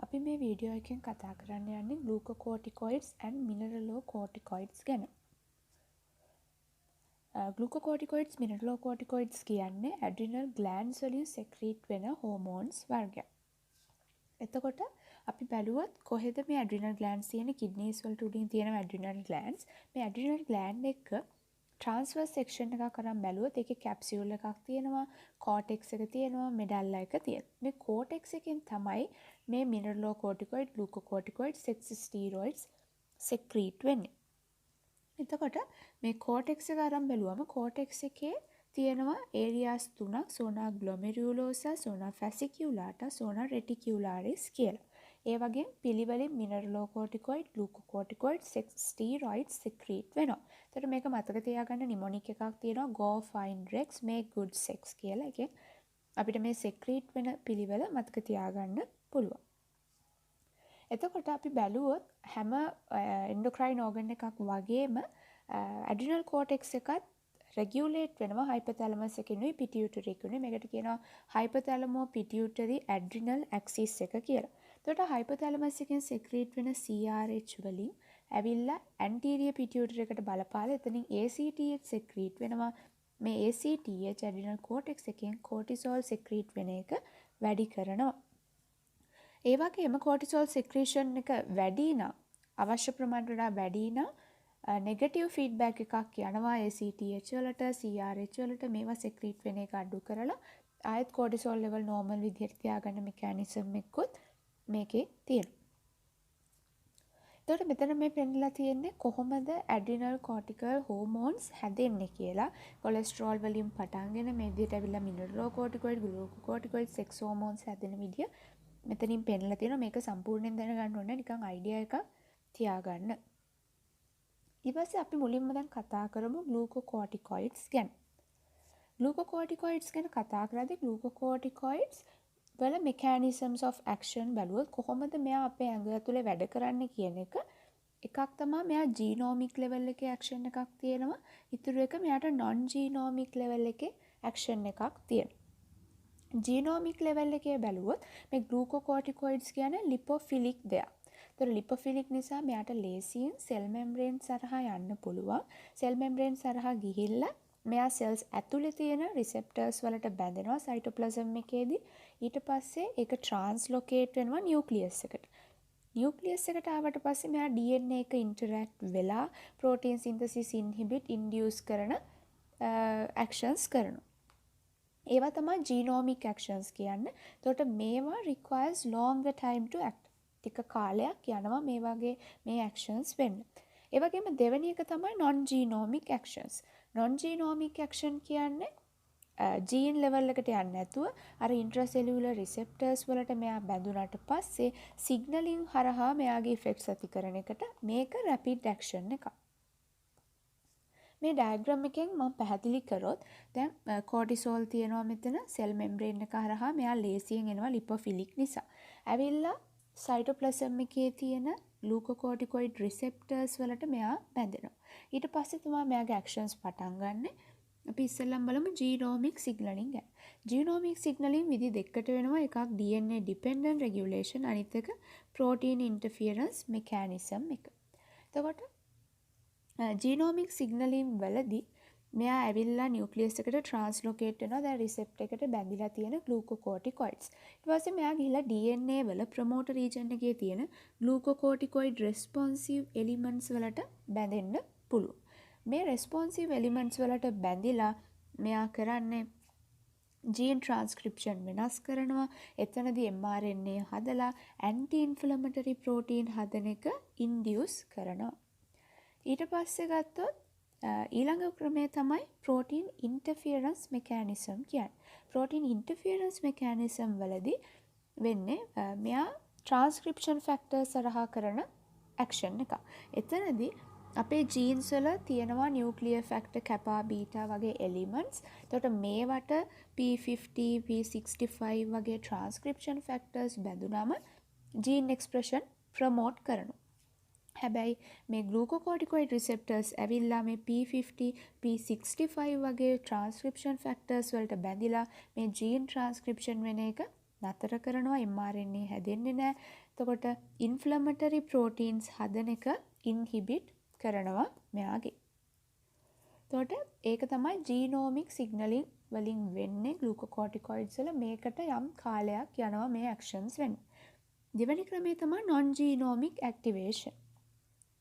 අපි මේ වීඩියෝ එකෙන් කතා කරන්න යන්නේ glucocorticoids and mineralocorticoids ගැන. Glucocorticoids mineralocorticoids කියන්නේ adrenal glands වලින් secrete වෙන hormones වර්ගයක්. එතකොට අපි බැලුවොත් කොහෙද මේ adrenal glands තියෙන්නේ? kidneys වලට උඩින් තියෙන adrenal glands. මේ adrenal gland එක transverse section එකක් අරන් බැලුවොත් ඒකේ capsule එකක් තියෙනවා, cortex එක තියෙනවා, medulla එක තියෙනවා. මේ cortex එකෙන් තමයි මේ mineralocorticoid, glucocorticoid, sex steroids secrete වෙන්නේ. එතකොට මේ cortex එක අරන් බැලුවම cortex එකේ තියෙනවා areas තුනක්, zona glomerulosa, zona fasciculata, zona reticularis කියලා. ඒ වගේ පිළිවෙලින් mineralocorticoid, glucocorticoid, sex steroids secrete වෙනවා. එතකොට මේක මතක තියාගන්න mnemonic එකක් තියෙනවා go find rex make good sex කියලා. එකෙන් අපිට මේ secrete වෙන පිළිවෙල මතක තියාගන්න පුළුවන්. එතකොට අපි බැලුවොත් හැම endocrine organ එකක් වගේම adrenal cortex එකත් regulate වෙනවා hypothalamus එකකිනුයි pituitary එකකිනුයි. මේකට කියනවා hypothalamus pituitary adrenal axis එක කියලා. එතකොට hypothalamus එකෙන් secrete වෙන CRH වලින් ඇවිල්ලා anterior pituitary එකට බලපාලා එතනින් ACTH secrete වෙනවා. මේ ACTH adrenal cortex එකෙන් cortisol secrete වෙන එක වැඩි කරනවා. ඒ වගේම cortisol secretion එක වැඩි නම් අවශ්‍ය ප්‍රමාණයට වඩා වැඩි නම් negative feedback එකක් යනවා ACTH වලට, CRH වලට. මේවා secrete වෙන එක අඩු කරලා ආයෙත් cortisol level normal විදිහට තියාගන්න mechanism එකකුත් මේකේ තියෙනවා. එතකොට මෙතන මේ පෙන්නලා තියෙන්නේ කොහොමද adrenal cortical hormones හැදෙන්නේ කියලා. cholesterol වලින් පටන්ගෙන මේ විදිහට ඇවිල්ලා mineralocorticoid, glucocorticoid, sex hormones හැදෙන විදිය මෙතනින් පෙන්නලා තියෙනවා. මේක සම්පූර්ණයෙන් දැනගන්න ඕනේ නිකන් idea එකක් තියාගන්න. ඊපස්සේ අපි මුලින්ම දැන් කතා කරමු glucocorticoids ගැන. glucocorticoids ගැන කතා කරද්දී glucocorticoids වල mechanisms of action බැලුවොත් කොහොමද මෙයා අපේ ඇඟ ඇතුලේ වැඩ කරන්නේ කියන එකක් තමයි මෙයා genomic level එකේ action එකක් තියෙනවා. ඊටු එක මෙයාට non genomic level එකේ action එකක් තියෙනවා. genomic level එකේ බැලුවොත් මේ glucocorticoids කියන්නේ lipophilic දෙයක්. ඒතර lipophilic නිසා මෙයාට ලේසියෙන් cell membrane සරහා යන්න පුළුවන්. cell membrane සරහා ගිහිල්ලා මෙයා cells ඇතුලේ තියෙන receptors වලට බැඳෙනවා cytoplasm එකේදී. ඊට පස්සේ ඒක translocate වෙනවා nucleus එකට. nucleus එකට ආවට පස්සේ මෙයා DNA එක interact වෙලා protein synthesis inhibit induce කරන actions කරනවා. ඒවා තමයි genomic actions කියන්නේ. එතකොට මේවා requires longer time to act. ටික කාලයක් යනවා මේ වගේ මේ actions වෙන්න. ඒ වගේම දෙවෙනි එක තමයි non genomic actions. non genomic action කියන්නේ gene level එකට යන්නේ නැතුව අර intracellular receptors වලට මෙයා බැඳුනට පස්සේ signaling හරහා මෙයාගේ effects ඇති කරන එකට මේක rapid action එකක්. මේ diagram එකෙන් මම පැහැදිලි කරොත් දැන් cortisol තියෙනවා මෙතන cell membrane එක හරහා මෙයා ලේසියෙන් එනවා lipophilic නිසා. ඇවිල්ලා cytoplasm එකේ තියෙන glucocorticoid receptors වලට මෙයා බැඳෙනවා. ඊට පස්සේ තමයි මෙයාගේ actions පටන් ගන්නෙ. අපි ඉස්සෙල්ලම බලමු genomic signaling ගැන. genomic signaling විදි දෙකකට වෙනවා. එකක් DNA dependent regulation, අනිත් එක protein interference mechanism එක. එතකොට genomic signaling වලදී මෙයා ඇවිල්ලා නියුක්ලියස් එකට translocate වෙනවා. දැන් receptor එකට බැඳිලා තියෙන glucocorticoids. ඊට පස්සේ මෙයා ගිහිල්ලා DNA වල promoter region එකේ තියෙන glucocorticoid responsive elements වලට බැඳෙන්න පුළුවන්. මේ responsive elements වලට බැඳිලා මෙයා කරන්නේ gene transcription වෙනස් කරනවා. එතනදී mRNA හදලා anti inflammatory protein හදන එක induce කරනවා. ඊට පස්සේ ගත්තොත් ඊළඟ ක්‍රමය තමයි protein interference mechanism කියන්නේ. protein interference mechanism වලදී වෙන්නේ මෙයා transcription factor සරහා කරන action එක. එතනදී අපේ genes වල තියෙනවා nuclear factor kappa beta වගේ elements. එතකොට මේවට P50, P65 වගේ transcription factors බැඳුනම gene expression promote කරනවා. හැබැයි මේ glucocorticoid receptors ඇවිල්ලා මේ P50, P65 වගේ transcription factors වලට බැඳිලා මේ gene transcription වෙන එක නතර කරනවා, mRNA හැදෙන්නේ නැහැ. එතකොට ඉන්ෆ්ලමටරි ප්‍රෝටීන්ස් හදන එක ඉන්හිබිට් කරනවා මෙයාගේ. එතකොට ඒක තමයි ජීනෝමික් සිග්නලින් වලින් වෙන්නේ ග්ලූකෝකෝටිකොයිඩ්ස් වල. මේකට යම් කාලයක් යනවා මේ ඇක්ෂන්ස් වෙන්න. දෙවෙනි ක්‍රමය තමයි non genomic activation.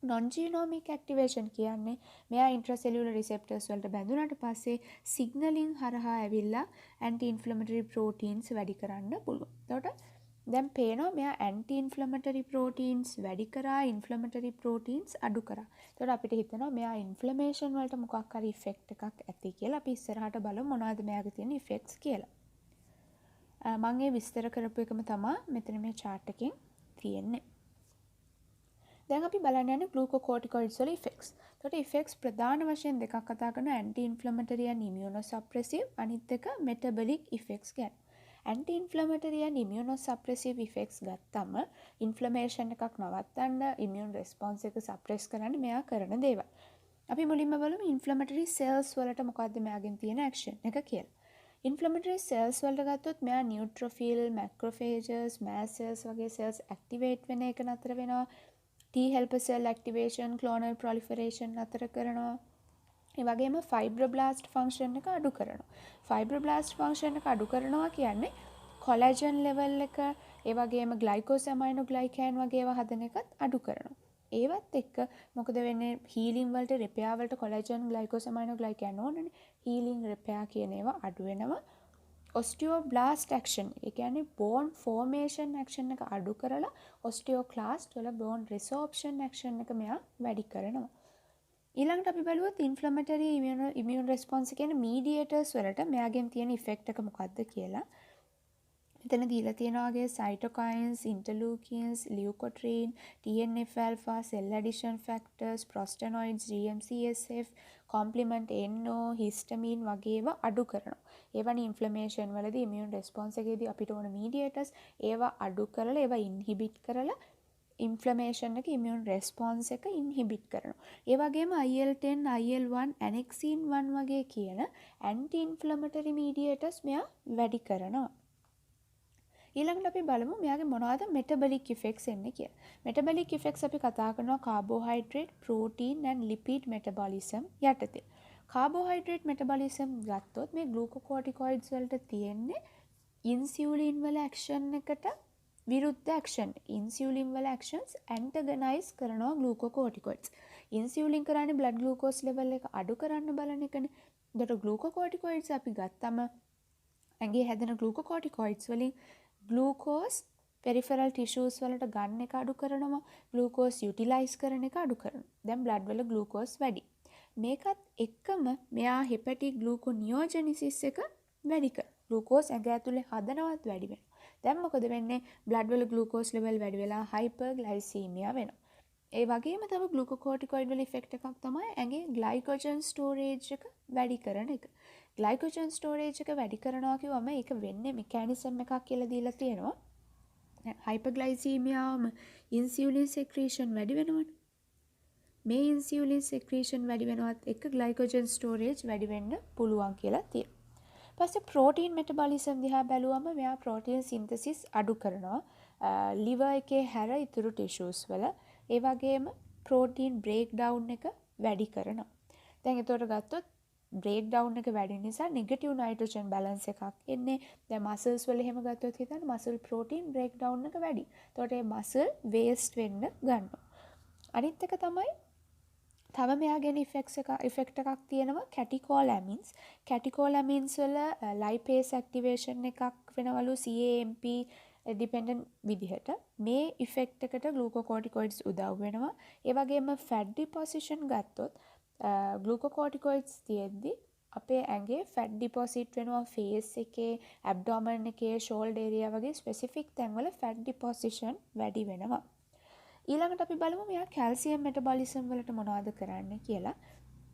non genomic activation කියන්නේ මෙයා intracellular receptors වලට බැඳුනට පස්සේ සිග්නලින් හරහා ඇවිල්ලා anti inflammatory proteins වැඩි කරන්න පුළුවන්. එතකොට දැන් පේනවා මෙයා anti inflammatory proteins වැඩි කරා, inflammatory proteins අඩු කරා. එතකොට අපිට හිතෙනවා මෙයා inflammation වලට මොකක් හරි effect එකක් ඇති කියලා. අපි ඉස්සරහට බලමු මොනවද මෙයාගේ තියෙන effects කියලා. මම ඒ විස්තර කරපු එකම තමයි මෙතන මේ chart එකෙන් තියෙන්නේ. දැන් අපි බලන්න යන්නේ glucocorticoids වල effects. එතකොට effects ප්‍රධාන වශයෙන් දෙකක් කතා කරනවා, anti inflammatory and immunosuppressive, අනිත් එක metabolic effects ගැන. anti inflammatory and immunosuppressive effects ගත්තම inflammation එකක් නවත්තන්න, immune response එක suppress කරන්න මෙයා කරන දේවල්. අපි මුලින්ම බලමු inflammatory cells වලට මොකද්ද මෙයාගෙන් තියෙන action එක කියලා. inflammatory cells වලට ගත්තොත් මෙයා neutrophil, macrophages, mast cells වගේ cells activate වෙන එක නතර වෙනවා. T helper cell activation, clonal proliferation නතර කරනවා. ඒ වගේම fibroblast function එක අඩු කරනවා. fibroblast function එක අඩු කරනවා කියන්නේ collagen level එක, ඒ වගේම glycosaminoglycan වගේ ඒවා හදන එකත් අඩු කරනවා. ඒවත් එක්ක මොකද වෙන්නේ, healing වලට repair වලට collagen, glycosaminoglycan ඕනනේ. healing, repair කියන ඒවා අඩු වෙනවා. osteoblast action ඒ කියන්නේ bone formation action එක අඩු කරලා osteoclast වල bone resorption action එක මෙයා වැඩි කරනවා. ඊළඟට අපි බලුවොත් inflammatory immune response කියන mediators වලට මෙයාගෙන් තියෙන effect එක මොකක්ද කියලා. මෙතන දීලා තියෙනවා වගේ cytokines, interleukins, leukotriene, TNF alpha, cell addition factors, prostanoids, GM-CSF, complement NO, histamine වගේ ඒවා අඩු කරනවා. ඒවනේ inflammation වලදී immune response එකේදී අපිට ඕන mediators ඒවා අඩු කරලා ඒවා inhibit කරලා inflammation එක immune response එක inhibit කරනවා. ඒ වගේම IL-10, IL-1, annexin 1 වගේ කියන anti inflammatory mediators මෙයා වැඩි කරනවා. ඊළඟට අපි බලමු මෙයාගේ මොනවද metabolic effects එන්නේ කියලා. metabolic effects අපි කතා කරනවා carbohydrate, protein and lipid metabolism යටතේ. carbohydrate metabolism ගත්තොත් මේ glucocorticoids වලට තියෙන්නේ insulin වල action එකට විරුද්ධ action. insulin වල actions antagonize කරනවා glucocorticoids. insulin කරන්නේ blood glucose level එක අඩු කරන්න බලන එකනේ. ඒකට glucocorticoids අපි ගත්තම ඇඟේ හැදෙන glucocorticoids වලින් glucose peripheral tissues වලට ගන්න එක අඩු කරනවා, glucose utilize කරන එක අඩු කරනවා. දැන් blood වල glucose වැඩි. මේකත් එක්කම මෙයා hepatic gluconeogenesis එක වැඩි කරනවා. glucose ඇඟ ඇතුලේ හදනවත් වැඩි වෙනවා. දැන් මොකද වෙන්නේ? blood වල glucose level වැඩි වෙලා hyperglycemia වෙනවා. ඒ වගේම තමයි glucocorticoid වල effect එකක් තමයි ඇඟේ glycogen storage එක වැඩි කරන එක. glycogen storage එක වැඩි කරනවා කිව්වම ඒක වෙන්නේ mechanism එකක් කියලා දීලා තියෙනවා. hyperglycemia වම insulin secretion වැඩි වෙනවනේ. මේ insulin secretion වැඩි වෙනවත් එක්ක glycogen storage වැඩි වෙන්න පුළුවන් කියලා තියෙනවා. ඊපස්සේ protein metabolism දිහා බැලුවම මෙයා protein synthesis අඩු කරනවා. liver එකේ හැර ඉතුරු tissues වල. ඒ වගේම protein breakdown එක වැඩි කරනවා. දැන් ඒතකොට ගත්තොත් breakdown එක වැඩි නිසා negative nitrogen balance එකක් එන්නේ. දැන් muscles වල එහෙම ගත්තොත් හිතන්න muscle protein breakdown එක වැඩි. එතකොට මේ muscle waste වෙන්න ගන්නවා. අනිත් එක තමයි තව මෙයාගෙන effect එකක් තියෙනවා catecholamines. catecholamines වල lipase activation එකක් වෙනවලු CAMP dependent විදිහට. මේ effect එකට glucocorticoids උදව් වෙනවා. ඒ වගේම fat deposition ගත්තොත් glucocorticoids තියෙද්දි අපේ ඇඟේ fat deposit වෙනවා face එකේ, abdomen එකේ, shoulder area වගේ specific තැන්වල fat deposition වැඩි වෙනවා. ඊළඟට අපි බලමු මෙයා calcium metabolism වලට මොනවද කරන්නේ කියලා.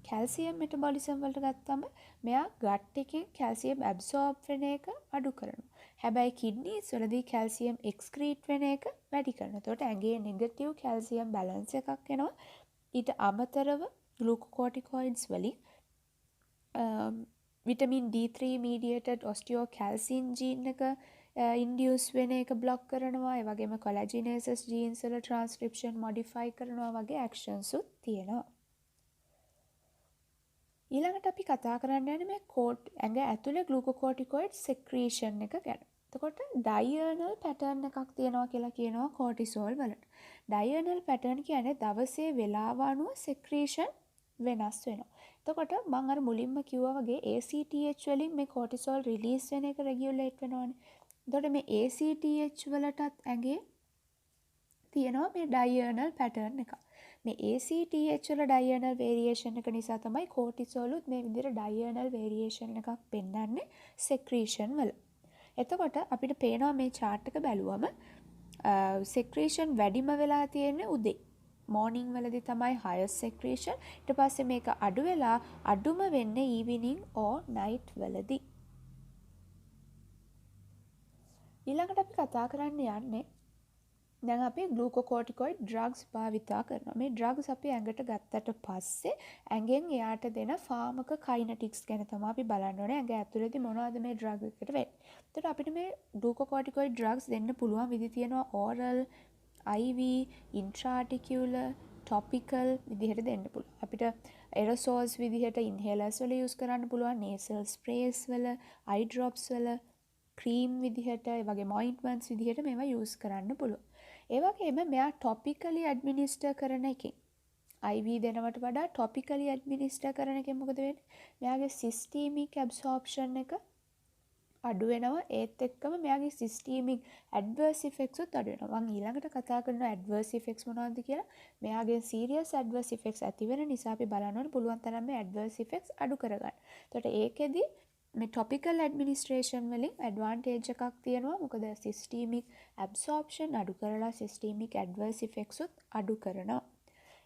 calcium metabolism වලට ගත්තම මෙයා gut එකෙන් calcium absorb වෙන එක අඩු කරනවා. හැබැයි kidneys වලදී calcium excrete වෙන එක වැඩි කරනවා. එතකොට ඇඟේ negative calcium balance එකක් එනවා. ඊට අමතරව glucocorticoids වලින් vitamin D3 mediated osteocalcin gene එක ඉන්ඩියස් වෙන එක බ්ලොක් කරනවා. ඒ වගේම කොලැජිනේසස් ජීන්ස් වල ට්‍රාන්ස්ක්‍රිප්ෂන් මොඩිෆයි කරනවා වගේ ඇක්ෂන්ස් උත් තියෙනවා. ඊළඟට අපි කතා කරන්න යන්නේ මේ ඇඟ ඇතුලේ ග්ලූකෝකෝටිකොයිඩ් සෙක්‍රීෂන් එක ගැන. එතකොට ඩයර්නල් පැටර්න් එකක් තියෙනවා කියලා කියනවා කෝටිසෝල් වලට. ඩයර්නල් පැටර්න් කියන්නේ දවසේ වේලාව අනුව සෙක්‍රීෂන් වෙනස් වෙනවා. එතකොට මම අර මුලින්ම කිව්වා වගේ ACTH වලින් මේ කෝටිසෝල් රිලීස් වෙන එක රෙගියුලේට් වෙනවානේ. එතකොට මේ ACTH වලටත් ඇඟේ තියෙනවා මේ ඩයර්නල් පැටර්න් එක. මේ ACTH වල ඩයර්නල් වේරියේෂන් එක නිසා තමයි කෝටිසෝල් උත් මේ විදිහට ඩයර්නල් වේරියේෂන් එකක් පෙන්වන්නේ සෙක්‍රීෂන් වල. එතකොට අපිට පේනවා මේ chart එක බැලුවම සෙක්‍රීෂන් වැඩිම වෙලා තියෙන්නේ උදේ. මෝර්නිං වලදී තමයි highest secretion. ඊට පස්සේ මේක අඩු වෙලා අඩුම වෙන්නේ evening or night වලදී. ඊළඟට අපි කතා කරන්න යන්නේ දැන් අපි ග්ලූකෝකෝටිකොයිඩ් ඩ්‍රග්ස් භාවිතා කරනවා. මේ ඩ්‍රග්ස් අපි ඇඟට ගත්තට පස්සේ ඇඟෙන් එයාට දෙන ෆාමක කයිනටික්ස් ගැන තමයි අපි බලන්න ඕනේ. ඇඟ ඇතුළේදී මොනවද මේ ඩ්‍රග් එකට වෙන්නේ. එතකොට අපිට මේ ග්ලූකෝකෝටිකොයිඩ් ඩ්‍රග්ස් දෙන්න පුළුවන් විදි තියෙනවා oral, IV, intraarticular, topical විදිහට දෙන්න පුළුවන්. අපිට aerosols විදිහට inhalers වල use කරන්න පුළුවන්, nasal sprays වල, eye drops වල, cream විදිහට, ඒ වගේම ointments විදිහට මේවා use කරන්න පුළුවන්. ඒ වගේම මෙයා topically administer කරන එකෙන් IV දෙනවට වඩා topically administer කරන එකෙන් මොකද වෙන්නේ? මෙයාගේ systemic absorption එක අඩු වෙනවා. ඒත් එක්කම මෙයාගේ systemic adverse effects උත් අඩු වෙනවා. මම ඊළඟට කතා කරන adverse effects මොනවද කියලා. මෙයාගේ serious adverse effects ඇති වෙන නිසා අපි බලන්න ඕනේ පුළුවන් තරම් මේ adverse effects අඩු කරගන්න. එතකොට ඒකෙදි මේ topical administration වලින් advantage එකක් තියෙනවා. මොකද systemic absorption අඩු කරලා systemic adverse effects උත් අඩු කරනවා.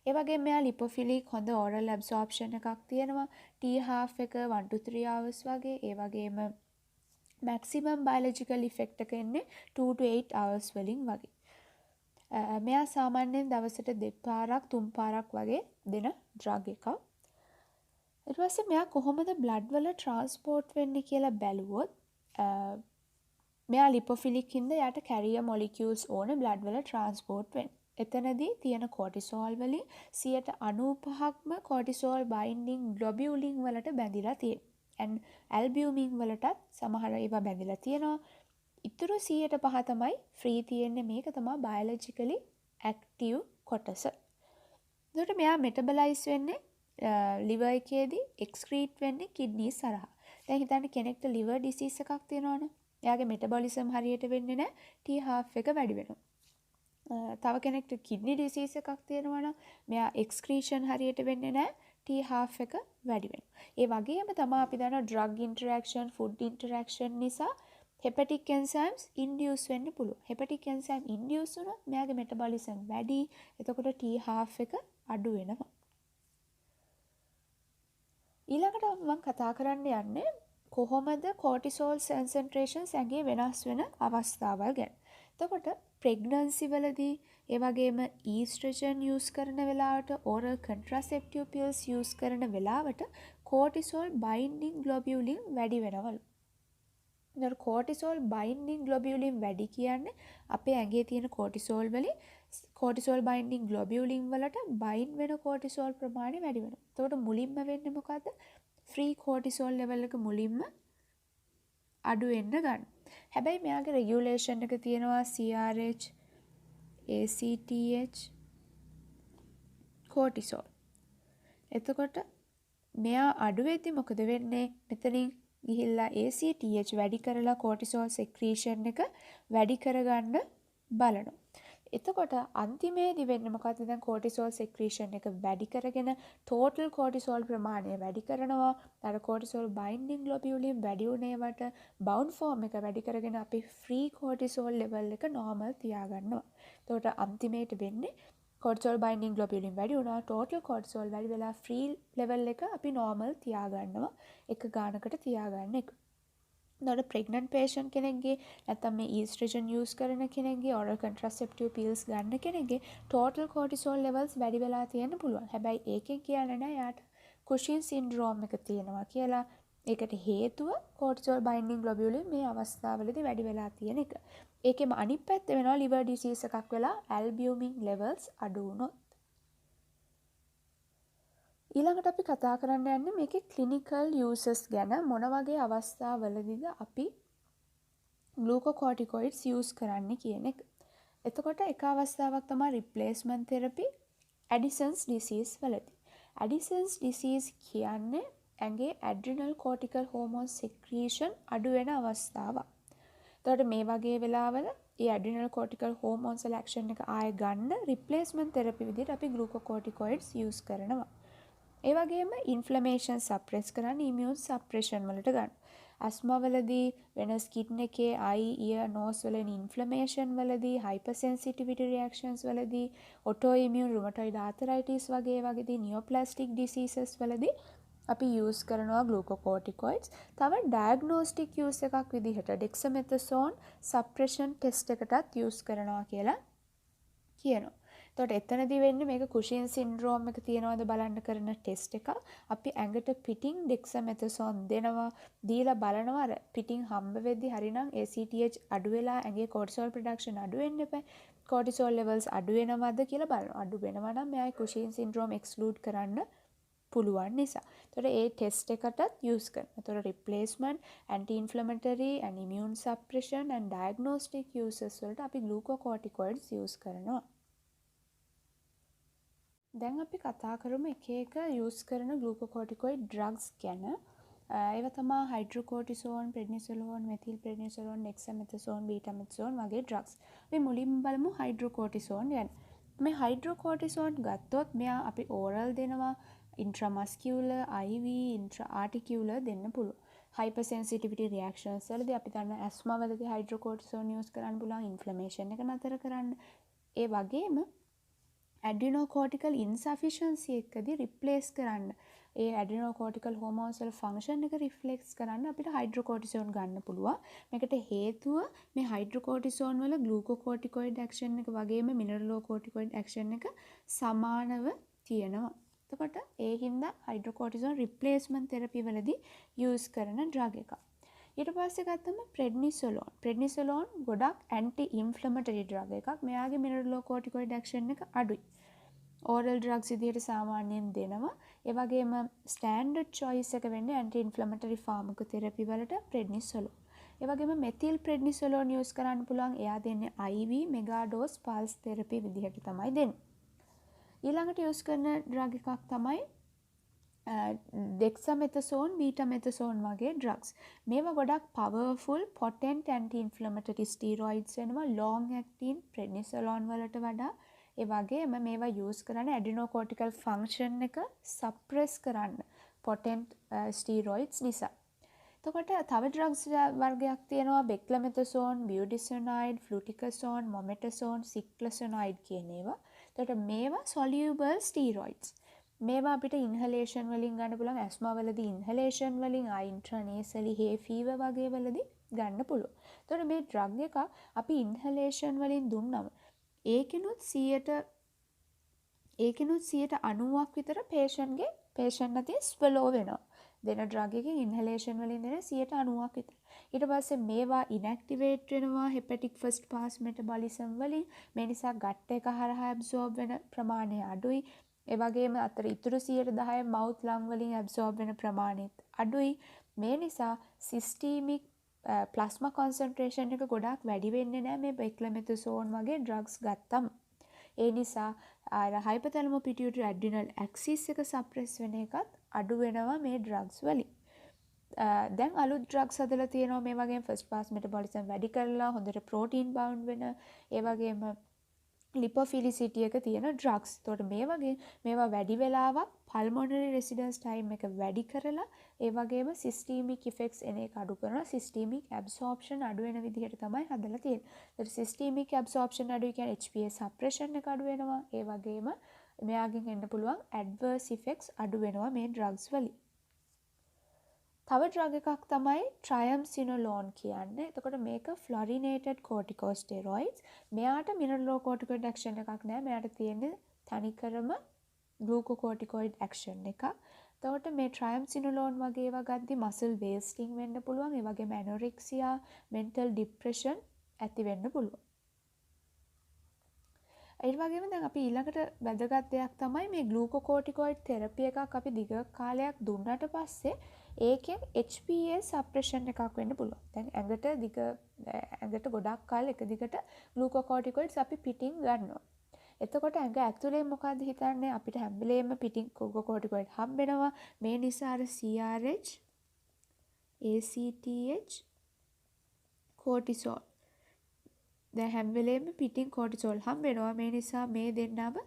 ඒ වගේම මෙයා lipophilic හොඳ oral absorption එකක් තියෙනවා. T-half එක 1 to 3 hours වගේ. ඒ වගේම maximum biological effect එක එන්නේ 2 to 8 hours වලින් වගේ. මෙයා සාමාන්‍යයෙන් දවසට 2 පාරක් 3 පාරක් වගේ දෙන drug එකක්. ඊට පස්සේ මෙයා කොහොමද blood වල transport වෙන්නේ කියලා බැලුවොත් මෙයා lipophilic හින්දා යාට carrier molecules ඕනේ blood වල transport වෙන්න. එතනදී තියෙන cortisol වලින් 95%ක්ම cortisol binding globulin වලට බැඳිලා තියෙනවා. and albumin වලටත් සමහර ඒවා බැඳිලා තියෙනවා. ඉතුරු 105 තමයි free තියෙන්නේ. මේක තමයි biologically active කොටස. එතකොට මෙයා metabolize වෙන්නේ liver එකේදී excrete වෙන්නේ kidneys හරහා. දැන් හිතන්න කෙනෙක්ට liver disease එකක් තියෙනවනේ. එයාගේ metabolism හරියට වෙන්නේ නැහැ. T-half එක වැඩි වෙනවා. තව කෙනෙක්ට kidney disease එකක් තියෙනවා නම් මෙයා excretion හරියට වෙන්නේ නැහැ. T-half එක වැඩි වෙනවා. ඒ වගේම තමයි අපි දන්නවා drug interaction, food interaction නිසා hepatic enzymes induce වෙන්න පුළුවන්. hepatic enzyme induce වුණොත් මෙයාගේ metabolism වැඩි. එතකොට T-half එක අඩු වෙනවා. ඊළඟට මම කතා කරන්න යන්නේ කොහොමද cortisol concentrations ඇඟේ වෙනස් වෙන අවස්ථාවල් ගැන. එතකොට pregnancy වලදී ඒ වගේම estrogen use කරන වෙලාවට oral contraceptive pills use කරන වෙලාවට cortisol binding globulin වැඩි වෙනවලු. ඒතර cortisol binding globulin වැඩි කියන්නේ අපේ ඇඟේ තියෙන cortisol වලින් cortisol binding globulin වලට bind වෙන cortisol ප්‍රමාණය වැඩි වෙනවා. එතකොට මුලින්ම වෙන්නේ මොකද්ද? free cortisol level එක මුලින්ම අඩු වෙන්න ගන්න. හැබැයි මෙයාගේ regulation එක තියෙනවා CRH, ACTH, cortisol. එතකොට මෙයා අඩු වෙද්දි මොකද වෙන්නේ? මෙතනින් ගිහිල්ලා ACTH වැඩි කරලා cortisol secretion එක වැඩි කරගන්න බලනවා. එතකොට අන්තිමේදී වෙන්නේ මොකද්ද? දැන් cortisol secretion එක වැඩි කරගෙන total cortisol ප්‍රමාණය වැඩි කරනවා. අර cortisol binding globulin වැඩි වුණේවට bound form එක වැඩි කරගෙන අපි free cortisol level එක normal තියාගන්නවා. එතකොට අන්තිමේට වෙන්නේ cortisol binding globulin වැඩි වුණා, total cortisol වැඩි වෙලා free level එක අපි normal තියාගන්නවා. එක ගානකට තියාගන්න එක. එතකොට pregnant patient කෙනෙක්ගේ නැත්නම් මේ estrogen use කරන කෙනෙක්ගේ oral contraceptive pills ගන්න කෙනෙක්ගේ total cortisol levels වැඩි වෙලා තියෙන්න පුළුවන්. හැබැයි ඒකෙන් කියන්නේ නැහැ යාට Cushing syndrome එක තියෙනවා කියලා. ඒකට හේතුව කෝටිසෝල් බයින්ඩින් ග්ලොබියුලින් මේ අවස්ථාවලදී වැඩි වෙලා තියෙන එක. ඒකෙම අනිත් පැත්ත වෙනවා liver disease එකක් වෙලා albumin levels අඩු වුණොත්. ඊළඟට අපි කතා කරන්න යන්නේ මේකේ clinical uses ගැන. මොන වගේ අවස්ථාවලදීද අපි glucocorticoids use කරන්නේ කියන එක. එතකොට එක අවස්ථාවක් තමයි replacement therapy Addison's disease වලදී. Addison's disease කියන්නේ ඇඟේ adrenal cortical hormone secretion අඩු වෙන අවස්ථාවක්. එතකොට මේ වගේ වෙලාවල ඒ adrenal cortical hormones වල action එක ආයෙ ගන්න replacement therapy විදිහට අපි glucocorticoids use කරනවා. ඒ වගේම inflammation suppress කරන්න immune suppression වලට ගන්න. asthma වලදී වෙන skin එකේ eye ear nose වල inflammation වලදී hypersensitivity reactions වලදී autoimmune rheumatoid arthritis වගේදී neoplastic diseases වලදී අපි use කරනවා glucocorticoids. තව diagnostic use එකක් විදිහට dexamethasone suppression test එකටත් use කරනවා කියලා කියනවා. එතකොට එතනදී වෙන්නේ මේක Cushing syndrome එක තියනවාද බලන්න කරන ටෙස්ට් එක. අපි ඇඟට පිටින් dexamethasone දෙනවා. දීලා බලනවා අර පිටින් හම්බ වෙද්දි හරිනම් ACTH අඩු වෙලා ඇඟේ cortisol production අඩු වෙන්න එපා. cortisol levels අඩු වෙනවද කියලා බලනවා. අඩු වෙනවා නම් මෙයා Cushing syndrome exclude කරන්න පුළුවන් නිසා. එතකොට ඒ ටෙස්ට් එකටත් use කරනවා. එතකොට replacement, anti-inflammatory and immune suppression and diagnostic uses වලට අපි glucocorticoids use කරනවා. දැන් අපි කතා කරමු එක එක use කරන glucocorticoid drugs ගැන. ඒවා තමයි hydrocortisone, prednisolone, methylprednisolone, dexamethasone, betamethasone වගේ drugs. අපි මුලින්ම බලමු hydrocortisone ගැන. මේ hydrocortisone ගත්තොත් මෙයා අපි oral දෙනවා, intramuscular, IV, intra-articular දෙන්න පුළුවන්. hypersensitivity reactions වලදී අපි දන්න asthma වලදී hydrocortisone use කරන්න පුළුවන් inflammation එක නතර කරන්න. ඒ වගේම adrenocortical insufficiency එකදී replace කරන්න ඒ adrenocortical hormones වල function එක reflex කරන්න අපිට hydrocortisone ගන්න පුළුවන්. මේකට හේතුව මේ hydrocortisone වල glucocorticoid action එක වගේම mineralocorticoid action එක සමානව තියෙනවා. එතකොට ඒ හින්දා hydrocortisone replacement therapy වලදී use කරන drug එකක්. ඊට පස්සේ ගත්තම prednisolone. prednisolone ගොඩක් anti-inflammatory drug එකක්. මෙයාගේ mineralocorticoid action එක අඩුයි. oral drugs විදිහට සාමාන්‍යයෙන් දෙනවා. ඒ වගේම standard choice එක වෙන්නේ anti-inflammatory pharmacotherapy වලට prednisolone. ඒ වගේම methylprednisolone use කරන්න පුළුවන්. එයා දෙන්නේ IV mega dose pulse therapy විදිහට තමයි දෙන්නේ. ඊළඟට use කරන drug එකක් තමයි dexamethasone, betamethasone වගේ drugs. මේවා ගොඩක් powerful, potent anti-inflammatory steroids වෙනවා long acting prednisolone වලට වඩා. ඒ වගේම මේවා use කරන්නේ adrenocortical function එක suppress කරන්න potent steroids නිසා. එතකොට තව drugs වර්ගයක් තියෙනවා beclomethasone, budesonide, fluticasone, mometasone, cyclophosphamide කියන ඒවා. එතකොට මේවා soluble steroids. මේවා අපිට inhalation වලින් ගන්න පුළුවන්. asthma වලදී inhalation වලින්, intranasally hay fever වගේ වලදී ගන්න පුළුවන්. එතකොට මේ drug එක අපි inhalation වලින් දුන්නම ඒකිනුත් 90ක් විතර patient අතේ swallow වෙනවා. දෙන drug එකකින් inhalation වලින් දෙන 90ක් විතර. ඊට පස්සේ මේවා inactivate වෙනවා hepatic first pass metabolism වලින්. මේ නිසා gut එක හරහා absorb වෙන ප්‍රමාණය අඩුයි. ඒ වගේම අතර ඉතුරු 10% mouth lung වලින් absorb වෙන ප්‍රමාණයත් අඩුයි. මේ නිසා systemic plasma concentration එක ගොඩාක් වැඩි වෙන්නේ නැහැ මේ beclomethasone වගේ drugs ගත්තම. ඒ නිසා hypothalamus pituitary adrenal axis එක suppress වෙන එකත් අඩු වෙනවා මේ drugs වලින්. දැන් අලුත් drugs හදලා තියෙනවා මේ වගේම first pass metabolism වැඩි කරලා හොඳට protein bound වෙන ඒ වගේම lipophilicity එක තියෙන drugs. එතකොට මේවා වැඩි වෙලාවක් pulmonary residence time එක වැඩි කරලා ඒ වගේම systemic effects එන එක අඩු කරනවා. systemic absorption අඩු වෙන විදිහට තමයි හදලා තියෙන්නේ. ඒතර systemic absorption අඩු කියන්නේ HPA suppression එක අඩු වෙනවා. ඒ වගේම මෙයාගෙන් එන්න පුළුවන් adverse effects අඩු වෙනවා මේ drugs වලින්. තව drug එකක් තමයි triamcinolone කියන්නේ. එතකොට මේක fluorinated corticosteroids. මෙයාට mineralocorticoid action එකක් නැහැ. මෙයාට තියෙන්නේ තනිකරම glucocorticoid action එක. එතකොට මේ ට්‍රයම්සිනොලෝන් වගේ ඒවා ගද්දි මසල් වේස්ටිං වෙන්න පුළුවන්. ඒ වගේම ඇනොරෙක්සියා, මෙන්ටල් ડિප්‍රෙෂන් ඇති වෙන්න පුළුවන්. ඒ වගේම දැන් අපි ඊළඟට වැදගත් දෙයක් තමයි මේ ග්ලූකෝකෝටිකොයිඩ් තෙරපි එකක් අපි දිග කාලයක් දුන්නට පස්සේ ඒකෙන් HPA සප්‍රෙෂන් එකක් වෙන්න පුළුවන්. දැන් ඇඟට ගොඩක් කාලෙ එක දිගට ග්ලූකෝකෝටිකොයිඩ්ස් අපි පිටින් ගන්නවා. එතකොට ඇඟ ඇතුලේ මොකද්ද හිතන්නේ අපිට හැම වෙලේම පිටින් ග්ලූකෝකෝටිකොයිඩ් හම්බෙනවා. මේ නිසා අර CRH, ACTH, කෝටිසෝල් දැන් හැම වෙලේම පිටින් කෝටිසෝල් හම්බෙනවා. මේ නිසා මේ දෙන්නම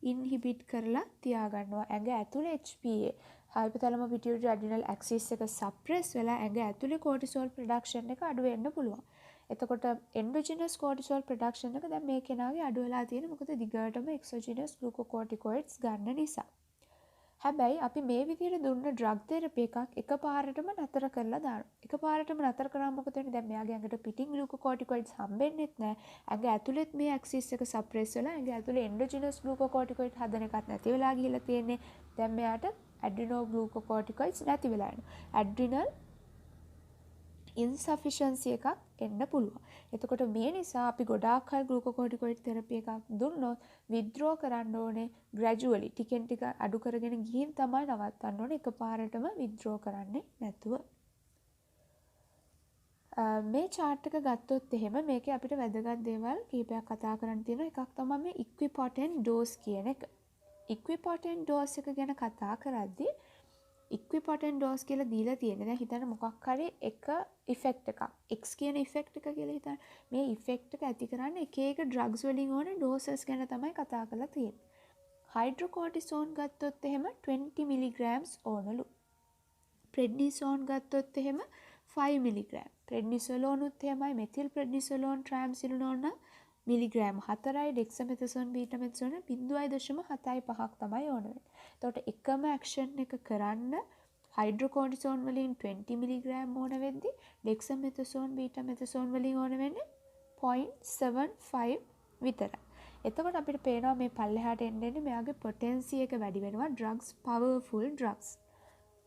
ඉන්හිබිට් කරලා තියාගන්නවා. ඇඟ ඇතුලේ HPA hypothalamus pituitary adrenal axis එක සප්‍රෙස් වෙලා ඇඟ ඇතුලේ කෝටිසෝල් ප්‍රොඩක්ෂන් එක අඩු වෙන්න පුළුවන්. එතකොට එන්ඩෝජිනස් කෝටිසෝල් ප්‍රොඩක්ෂන් එක දැන් මේ කෙනාගේ අඩු වෙලා තියෙන මොකද දිගටම එක්සෝජිනස් ග්ලූකෝකෝටිකොයිඩ්ස් ගන්න නිසා. හැබැයි අපි මේ විදිහට දුන්න ඩ්‍රග් තෙරපි එකක් එකපාරටම නතර කරලා දානවා. එකපාරටම නතර කරාම මොකද වෙන්නේ? දැන් මෙයාගේ ඇඟට පිටින් ග්ලූකෝකෝටිකොයිඩ්ස් හම්බෙන්නෙත් නැහැ. ඇඟ ඇතුළෙත් මේ ඇක්සිස් එක සප්‍රෙස් වෙලා ඇඟ ඇතුළේ එන්ඩෝජිනස් ග්ලූකෝකෝටිකොයිඩ් හදන එකක් නැති වෙලා ගිහිල්ලා තියෙන්නේ. දැන් මෙයාට ඇඩ්‍රිනෝ ග්ලූකෝකෝටිකොයිඩ්ස් නැති වෙලා යනවා. ඇඩ්‍රිනල් ඉන්සෆිෂන්සි එකක් එන්න පුළුවන්. එතකොට මේ නිසා අපි ගොඩාක් කල් ග්ලූකෝකෝටිකොයිඩ් තෙරපි එකක් දුන්නොත් විත්ඩ්‍රෝ කරන්න ඕනේ ග්‍රැජුවලි ටිකෙන් ටික අඩු කරගෙන ගිහින් තමයි නවත්තන්න ඕනේ. එකපාරටම විත්ඩ්‍රෝ කරන්නේ නැතුව. මේ chart එක ගත්තොත් එහෙම මේකේ අපිට වැදගත් දේවල් කීපයක් කතා කරන්න තියෙනවා. එකක් තමයි මේ equipotent dose කියන එක. equipotent dose එක ගැන කතා කරද්දී equipotent dose කියලා දීලා තියෙන්නේ. දැන් හිතන්න මොකක් හරි එක ඉෆෙක්ට් එකක් X කියන ඉෆෙක්ට් එක කියලා හිතන්න. මේ ඉෆෙක්ට් එක ඇති කරන්න එක එක ඩ්‍රග්ස් වලින් ඕනේ ඩෝසස් ගැන තමයි කතා කරලා තියෙන්නේ. හයිඩ්‍රෝකෝටිසෝන් ගත්තොත් එහෙම 20 මිලිග්‍රෑම්ස් ඕනලු. ප්‍රෙඩ්නිසෝන් ගත්තොත් එහෙම 5 මිලිග්‍රෑම්. ප්‍රෙඩ්නිසොලෝන් උත් එහෙමයි මෙතිල් ප්‍රෙඩ්නිසොලෝන් ට්‍රයම්සිනොලෝන් නම් මිලිග්‍රෑම් 4යි ඩෙක්සාමෙතසෝන් බීටාමෙතසෝන 0.75ක් තමයි ඕන වෙන්නේ. එතකොට එකම ඇක්ෂන් එක කරන්න හයිඩ්‍රෝකෝටිසෝන් වලින් 20 මිලිග්‍රෑම් ඕන වෙද්දි ඩෙක්සාමෙතසෝන් බීටාමෙතසෝන් වලින් ඕන වෙන්නේ 0.75 විතරයි. එතකොට අපිට පේනවා මේ පල්ලෙහාට එන්නේ මෙයාගේ පොටෙන්සි එක වැඩි වෙනවා ඩ්‍රග්ස් පවර්ෆුල් ඩ්‍රග්ස්.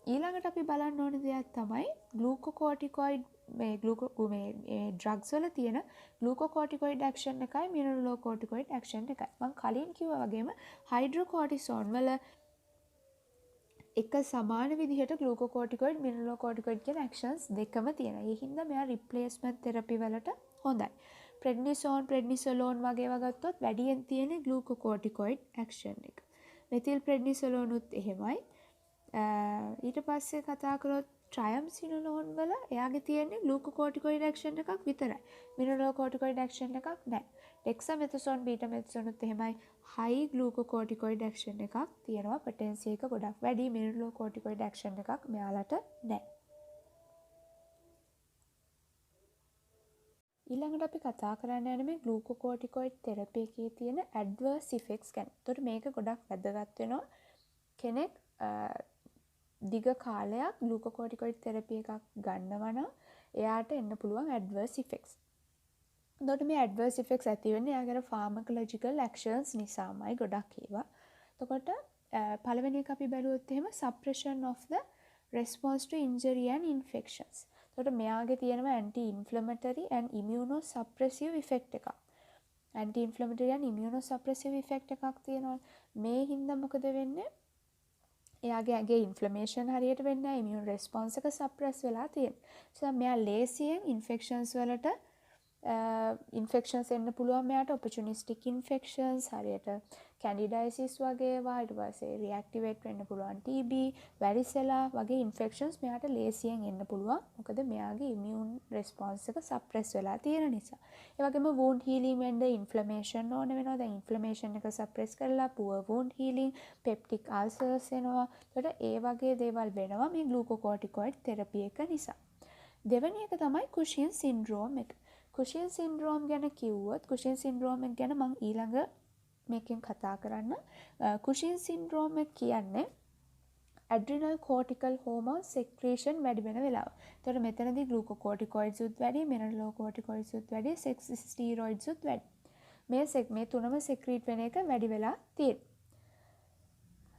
ඊළඟට අපි බලන්න ඕන දෙයක් තමයි ග්ලූකෝකෝටිකොයිඩ් මේ ඩ්‍රග්ස් වල තියෙන ග්ලූකෝකෝටිකොයිඩ් ඇක්ෂන් එකයි මිනරලෝකෝටිකොයිඩ් ඇක්ෂන් එකයි. මම කලින් කිව්වා වගේම හයිඩ්‍රෝකෝටිසෝන් වල එක සමාන විදිහට ග්ලූකෝකෝටිකොයිඩ් මිනරලෝකෝටිකොයිඩ් කියන ඇක්ෂන්ස් දෙකම තියෙනවා. ඒ හින්දා මෙයා රිප්ලේස්මන්ට් තෙරපි වලට හොඳයි. ප්‍රෙඩ්නිසෝන් වගේ ඒවා ගත්තොත් වැඩියෙන් තියෙන ග්ලූකෝකෝටිකොයිඩ් ඇක්ෂන් එක. මෙතිල් ප්‍රෙඩ්නිසොලෝන් උත් එහෙමයි. ඊට පස්සේ කතා කරොත් ට්‍රයම්සිනොලෝන් වල එයාගේ තියෙන්නේ ග්ලූකෝකෝටිකොයිඩ් ඇක්ෂන් එකක් විතරයි. මිනරලෝකෝටිකොයිඩ් ඇක්ෂන් එකක් නැහැ. ඩෙක්සාමෙතසෝන් බීටාමෙතසෝන් උත් එහෙමයි හයි ග්ලූකෝකෝටිකොයිඩ් ඇක්ෂන් එකක් තියෙනවා. පොටෙන්සි එක ගොඩක් වැඩි. මිනරලෝකෝටිකොයිඩ් ඇක්ෂන් එකක් මෙයාලට නැහැ. ඊළඟට අපි කතා කරන්න යන්නේ මේ ග්ලූකෝකෝටිකොයිඩ් තෙරපි එකේ තියෙන ඇඩ්වර්ස් ඉෆෙක්ට්ස් ගැන. ඒතකොට මේක ගොඩක් වැදගත් වෙනවා. කෙනෙක් දිග කාලයක් ග්ලූකෝකෝටිකොයිඩ් තෙරපි එකක් ගන්නවා නම් එයාට එන්න පුළුවන් ඇඩ්වර්ස් ඉෆෙක්ට්ස්. එතකොට මේ ඇඩ්වර්ස් ඉෆෙක්ට්ස් ඇති වෙන්නේ එයාගේ ෆාමකොලොජිකල් ඇක්ෂන්ස් නිසාමයි ගොඩක් ඒවා. එතකොට පළවෙනි එක අපි බැලුවොත් එහෙම suppression of the response to injury and infections. එතකොට මෙයාගේ තියෙනවා anti inflammatory and immunosuppressive effect එකක්. anti inflammatory and immunosuppressive effect එකක් තියෙනවා. මේ හින්දා මොකද වෙන්නේ? එයාගේ ඇඟේ ඉන්ෆ්ලමේෂන් හරියට වෙන්නේ නැහැ. ඉමියුන් රෙස්පොන්ස් එක සප්‍රෙස් වෙලා තියෙනවා. so මෙයා ලේසියෙන් ඉන්ෆෙක්ෂන්ස් වලට ඉන්ෆෙක්ෂන්ස් එන්න පුළුවන් මෙයාට ඔපචුනිස්ටික් ඉන්ෆෙක්ෂන්ස් හරියට කැන්ඩිඩයිසිස් වගේ ඒවා ඊට පස්සේ රිඇක්ටිවේට් වෙන්න පුළුවන් TB වැරිසෙලා වගේ ඉන්ෆෙක්ෂන්ස් මෙයාට ලේසියෙන් එන්න පුළුවන්. මොකද මෙයාගේ ඉමියුන් රෙස්පොන්ස් එක සප්‍රෙස් වෙලා තියෙන නිසා. ඒ වගේම වුන්ඩ් හීලින් වෙන්න ඉන්ෆ්ලමේෂන් ඕන වෙනවා. දැන් ඉන්ෆ්ලමේෂන් එක සප්‍රෙස් කරලා පුවර් වුන්ඩ් හීලින් පෙප්ටික් අල්සර්ස් එනවා. ඒකට ඒ වගේ දේවල් වෙනවා මේ ග්ලූකෝකෝටිකොයිඩ් තෙරපි එක නිසා. දෙවෙනි එක තමයි කුෂින් සින්ඩ්‍රෝම් එක. කුෂින් සින්ඩ්‍රෝම් ගැන කිව්වොත් කුෂින් සින්ඩ්‍රෝම් එක ගැන මම ඊළඟ මේකෙන් කතා කරන්න. කුෂින් සින්ඩ්‍රෝම් එක කියන්නේ ඇඩ්‍රිනල් කෝටිකල් හෝමෝන් සෙක්‍රීෂන් වැඩි වෙන වෙලාව. ඒතකොට මෙතනදී ග්ලූකෝකෝටිකොයිඩ්ස් උත් වැඩි, මිනරලෝකෝටිකොයිඩ්ස් උත් වැඩි, සෙක්ස් ස්ටීරොයිඩ්ස් උත් වැඩි. මේ තුනම සෙක්‍රීට් වෙන එක වැඩි වෙලා තියෙනවා.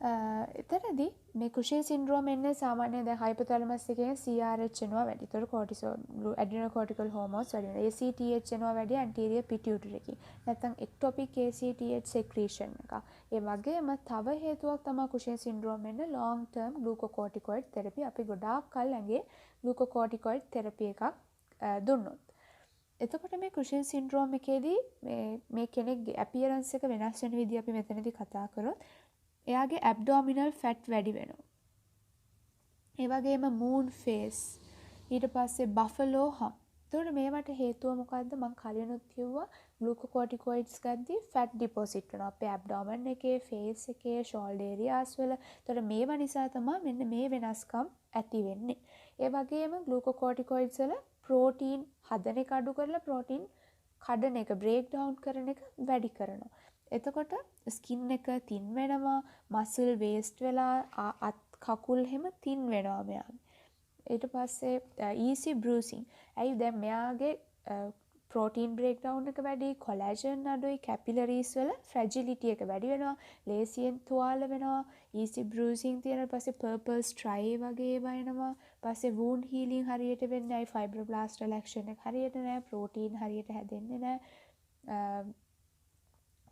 එතරදී මේ කුෂන් සින්ඩ්‍රෝම එන්නේ සාමාන්‍යයෙන් දැන් හයිපොතැලමස් එකේ CRH එනවා වැඩි. ඒතර කෝටිසෝල් ඇඩ්‍රිනෝකෝටිකල් හෝමෝන්ස් වැඩි වෙනවා. ACTH එනවා වැඩි ඇන්ටීරියර් පිටියුටරි එකේ. නැත්නම් එක්ටොපික් ACTH සෙක්‍රීෂන් එක. ඒ වගේම තව හේතුවක් තමයි කුෂන් සින්ඩ්‍රෝම එන්න long term glucocorticoid therapy. අපි ගොඩාක් කල් ඇඟේ glucocorticoid therapy එකක් දුන්නොත්. එතකොට මේ කුෂන් සින්ඩ්‍රෝම එකේදී මේ කෙනෙක්ගේ අපියරන්ස් එක වෙනස් වෙන විදිහ අපි මෙතනදී කතා කරොත් එයාගේ ඇබ්ඩොමිනල් ෆැට් වැඩි වෙනවා. ඒ වගේම මූන් ෆේස් ඊට පස්සේ බෆලෝ හම්. එතකොට මේවට හේතුව මොකද්ද? මම කලිනුත් කිව්වා ග්ලූකෝකෝටිකොයිඩ්ස් ගද්දී ෆැට් ඩිපොසිට් වෙනවා අපේ ඇබ්ඩොමන් එකේ, ෆේස් එකේ, ෂෝල්ඩර් ඒරියාස් වල. එතකොට මේවා නිසා තමයි මෙන්න මේ වෙනස්කම් ඇති වෙන්නේ. ඒ වගේම ග්ලූකෝකෝටිකොයිඩ්ස් වල ප්‍රෝටීන් හදන එක අඩු කරලා ප්‍රෝටීන් කඩන එක, බ්‍රේක් ඩවුන් කරන එක වැඩි කරනවා. එතකොට ස්කින් එක තින් වෙනවා, මසල් වේස්ට් වෙලා අත් කකුල් හැම තින් වෙනවා මෙයාගේ. ඊට පස්සේ easy bruising. ඇයි දැන් මෙයාගේ ප්‍රෝටීන් බ්‍රේක් ඩවුන් එක වැඩි, කොලාජන් අඩුයි, කැපිලරීස් වල ෆ්‍රැජිලිටි එක වැඩි වෙනවා, ලේසියෙන් තුවාල වෙනවා, easy bruising තියෙනවා. පස්සේ purple stripe වගේ ඒවා එනවා. පස්සේ wound healing හරියට වෙන්නේ නැහැ, fibroblast reaction එක හරියට නැහැ, ප්‍රෝටීන් හරියට හැදෙන්නේ නැහැ.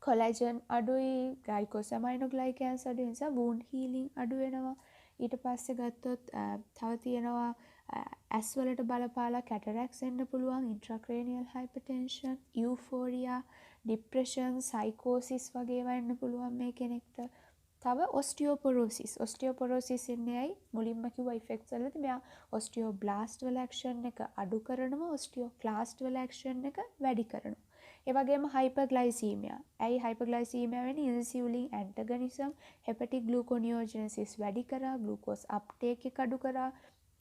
කොලාජන් අඩුයි, ග්ලයිකෝසැමයිනෝග්ලයිකෑන්ස් අඩු නිසා wound healing අඩු වෙනවා. ඊට පස්සේ ගත්තොත් තව තියෙනවා ඇස් වලට බලපාලා කැටරැක්ස් එන්න පුළුවන්, ඉන්ට්‍රාක්‍රේනියල් හයිපර්ටෙන්ෂන්, යූෆෝරියා, ડિප්‍රෙෂන්, සයිකෝසිස් වගේ ඒවා එන්න පුළුවන් මේ කෙනෙක්ට. තව ඔස්ටියෝපොරෝසිස්. ඔස්ටියෝපොරෝසිස් එන්නේ ඇයි? මුලින්ම කිව්වා ඉෆෙක්ට්ස් වලදී මෙයා ඔස්ටියෝබ්ලාස්ට් වල ඇක්ෂන් එක අඩු කරනවා, ඔස්ටියෝක්ලාස්ට් වල ඇක්ෂන් එක වැඩි කරනවා. ඒ වගේම හයිපර්ග්ලයිසීමියා. ඇයි හයිපර්ග්ලයිසීමියා වෙන්නේ? ඉන්සියුලින් ඇන්ටගනිසම්, හෙපටික් ග්ලූකෝනියෝජෙනසිස් වැඩි කරා, ග්ලූකෝස් අප්ටේක් එක අඩු කරා,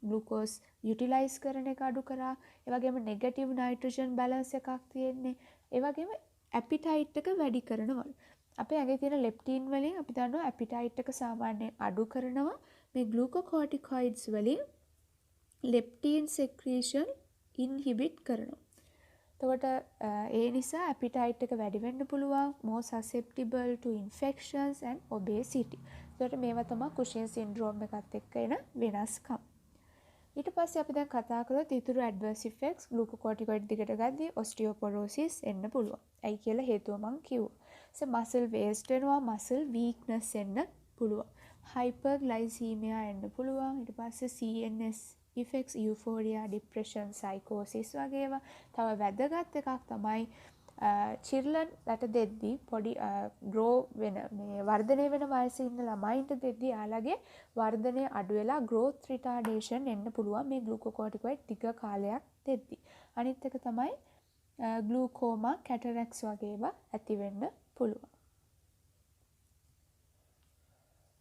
ග්ලූකෝස් යුටිලයිස් කරන එක අඩු කරා. ඒ වගේම නෙගටිව් නයිට්‍රජන් බැලන්ස් එකක් තියෙන්නේ. ඒ වගේම ඇපිටයිට් එක වැඩි කරනවා. අපේ ඇඟේ තියෙන ලෙප්ටින් වලින් අපි දන්නවා ඇපිටයිට් එක සාමාන්‍යයෙන් අඩු කරනවා. මේ ග්ලූකෝකෝටිකොයිඩ්ස් වලින් ලෙප්ටින් සෙක්‍රීෂන් ඉන්හිබිට් කරනවා. එතකොට ඒ නිසා ඇපිටයිට් එක වැඩි වෙන්න පුළුවන්, more susceptible to infections and obesity. එතකොට මේවා තමයි කුෂන් සින්ඩ්‍රෝම් එකත් එක්ක එන වෙනස්කම්. ඊට පස්සේ අපි දැන් කතා කරලා ඉතුරු ඇඩ්වර්ස් ඉෆෙක්ට්ස් ග්ලූකෝකෝටිකොයිඩ් දිගට ගද්දී ඔස්ටියෝපොරෝසිස් එන්න පුළුවන්. ඇයි කියලා හේතුව මම කිව්වා. මසල් වේස්ට් වෙනවා, මසල් වීක්නස් එන්න පුළුවන්. හයිපර්ග්ලයිසීමියා එන්න පුළුවන්. ඊට පස්සේ CNS ඉෆෙක්ට්ස්, යූෆෝරියා, ડિප්‍රෙෂන්, සයිකෝසිස් වගේ ඒවා. තව වැදගත් එකක් තමයි චිල්ලන්ට දෙද්දී පොඩි ග්‍රෝ වෙන මේ වර්ධනය වෙන වයසේ ඉන්න ළමයින්ට දෙද්දී යාළගේ වර්ධනය අඩු වෙලා growth retardation එන්න පුළුවන් මේ ග්ලූකෝකෝටිකොයිඩ් ටික කාලයක් දෙද්දී. අනිත් එක තමයි ග්ලූකෝමා, කැටරැක්ස් වගේ ඒවා ඇති වෙන්න පුළුවන්.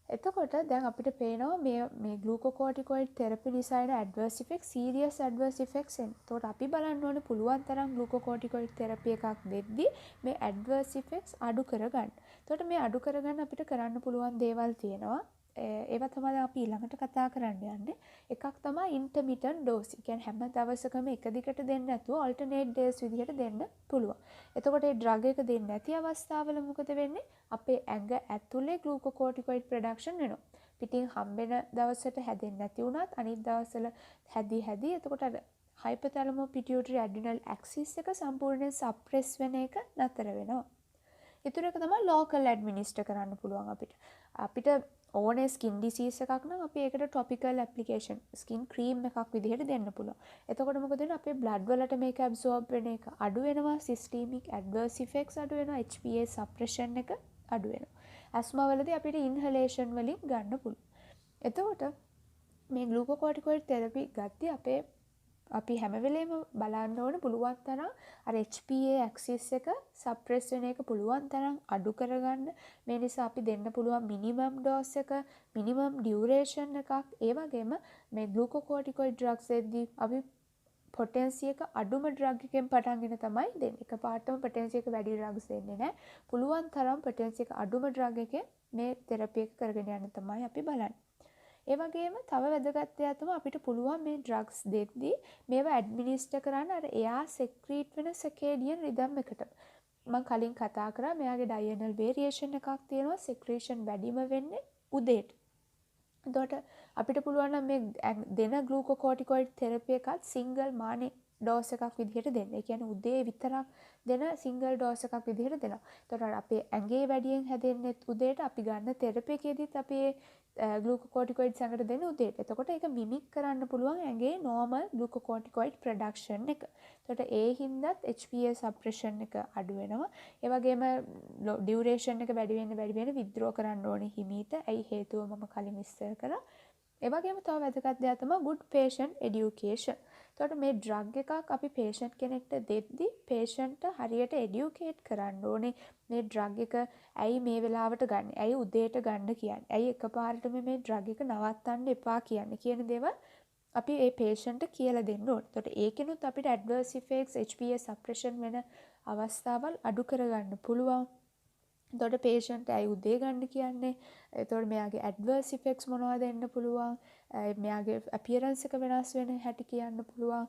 එතකොට දැන් අපිට පේනවා මේ ග්ලූකෝකෝටිකොයිඩ් තෙරපි නිසා එන ඇඩ්වර්ස් ඉෆෙක්ට්ස්, සීරියස් ඇඩ්වර්ස් ඉෆෙක්ට්ස් එන. එතකොට අපි බලන්න ඕනේ පුළුවන් තරම් ග්ලූකෝකෝටිකොයිඩ් තෙරපි එකක් දෙද්දී මේ ඇඩ්වර්ස් ඉෆෙක්ට්ස් අඩු කරගන්න. එතකොට මේ අඩු කරගන්න අපිට කරන්න පුළුවන් දේවල් තියෙනවා. ඒවා තමයි අපි ඊළඟට කතා කරන්න යන්නේ. එකක් තමයි ඉන්ටර්මිටන්ට් ඩෝසින්. කියන්නේ හැම දවසකම එක දිගට දෙන්න නැතුව ඔල්ටර්නේට් ඩේස් විදිහට දෙන්න පුළුවන්. එතකොට මේ ඩ්‍රග් එක දෙන්නේ නැති අවස්ථාවල මොකද වෙන්නේ? අපේ ඇඟ ඇතුලේ ග්ලූකෝකෝටිකොයිඩ් ප්‍රොඩක්ෂන් වෙනවා. පිටින් හම්බෙන දවසට හැදෙන්නේ නැති වුණත් අනිත් දවස්වල හැදි එතකොට අර හයිපොතැලමෝ පිටියුටරි ඇඩ්‍රිනල් ඇක්සිස් එක සම්පූර්ණයෙන් සප්‍රෙස් වෙන එක නතර වෙනවා. ඊටු එක තමයි ලෝකල් ඇඩ්මිනිස්ටර් කරන්න පුළුවන් අපිට ඕනේ ස්කින් ඩිසීස් එකක් නම් අපි ඒකට ටොපිකල් ඇප්ලිකේෂන් ස්කින් ක්‍රීම් එකක් විදිහට දෙන්න පුළුවන්. එතකොට මොකද වෙන්නේ? අපේ බ්ලඩ් වලට මේක ඇබ්සෝබ් වෙන එක අඩු වෙනවා, සිස්ටීමික් ඇඩ්වර්ස් ඉෆෙක්ට්ස් අඩු වෙනවා, HPA සප්‍රෙෂන් එක අඩු වෙනවා. ඇස්මා වලදී අපිට ඉන්හලේෂන් වලින් ගන්න පුළුවන්. එතකොට මේ ග්ලූකෝකෝටිකොයිඩ් තෙරපි ගත්තී අපි හැම වෙලේම බලන්න ඕන පුළුවන් තරම් අර HPA ඇක්සිස් එක සප්‍රෙස් වෙන එක පුළුවන් තරම් අඩු කරගන්න. මේ නිසා අපි දෙන්න පුළුවන් මිනිමම් ඩෝස් එක, මිනිමම් ඩියුරේෂන් එකක්. ඒ වගේම මේ ග්ලූකෝකෝටිකොයිඩ් ඩ්‍රග්ස් දෙද්දී අපි පොටෙන්සි එක අඩුම ඩ්‍රග් එකෙන් පටන්ගෙන තමයි දෙන්නේ. එකපාරටම පොටෙන්සි එක වැඩි ඩ්‍රග්ස් දෙන්නේ නැහැ. පුළුවන් තරම් පොටෙන්සි එක අඩුම ඩ්‍රග් එකෙන් මේ තෙරපි එක කරගෙන යන්න තමයි අපි බලන්නේ. ඒ වගේම තව වැදගත් දෙයක් තමයි අපිට පුළුවන් මේ ඩ්‍රග්ස් දෙද්දී මේවා ඇඩ්මිනිස්ටර් කරන්න අර එයා සෙක්‍රීට් වෙන සර්කේඩියන් රිදම් එකට. මම කලින් කතා කරා මෙයාගේ ඩයනල් වේරියේෂන් එකක් තියෙනවා, සෙක්‍රීෂන් වැඩිම වෙන්නේ උදේට. එතකොට අපිට පුළුවන් නම් මේ දෙන ග්ලූකෝකෝටිකොයිඩ් තෙරපි එකත් සිංගල් මානේ ඩෝස් එකක් විදිහට දෙන්න. ඒ කියන්නේ උදේ විතරක් දෙන සිංගල් ඩෝස් එකක් විදිහට දෙනවා. එතකොට අපේ ඇඟේ වැඩියෙන් හැදෙන්නේ උදේට අපි ගන්න තෙරපි එකේදීත් අපි ග්ලූකෝකෝටිකොයිඩ් සංගත දෙන උදේට. එතකොට ඒක මිමික් කරන්න පුළුවන් ඇඟේ නෝමල් ග්ලූකෝකෝටිකොයිඩ් ප්‍රොඩක්ෂන් එක. එතකොට ඒ හින්දාත් HPA සප්‍රෙෂන් එක අඩු වෙනවා. ඒ වගේම ඩියුරේෂන් එක වැඩි වෙන්න විත්ඩ්‍රෝ කරන්න ඕනේ හිමීට. ඇයි හේතුව මම කලින් විස්තර කරා. ඒ වගේම තව වැදගත් දෙයක් තමයි good patient education. එතකොට මේ ඩ්‍රග් එකක් අපි patient කෙනෙක්ට දෙද්දි patient හරියට educate කරන්න ඕනේ මේ ඩ්‍රග් එක ඇයි මේ වෙලාවට ගන්න. ඇයි උදේට ගන්න කියන්නේ. ඇයි එකපාරටම මේ ඩ්‍රග් එක නවත්තන්න එපා කියන්නේ කියන දේවල් අපි ඒ patient කියලා දෙන්න ඕනේ. එතකොට ඒකිනුත් අපිට adverse effects HPA suppression වෙන අවස්ථාවල් අඩු කරගන්න පුළුවන්. එතකොට patient ඇයි උදේ ගන්න කියන්නේ? එතකොට මෙයාගේ adverse effects මොනවද එන්න පුළුවන්? මෙයාගේ appearance එක වෙනස් වෙන හැටි කියන්න පුළුවන්.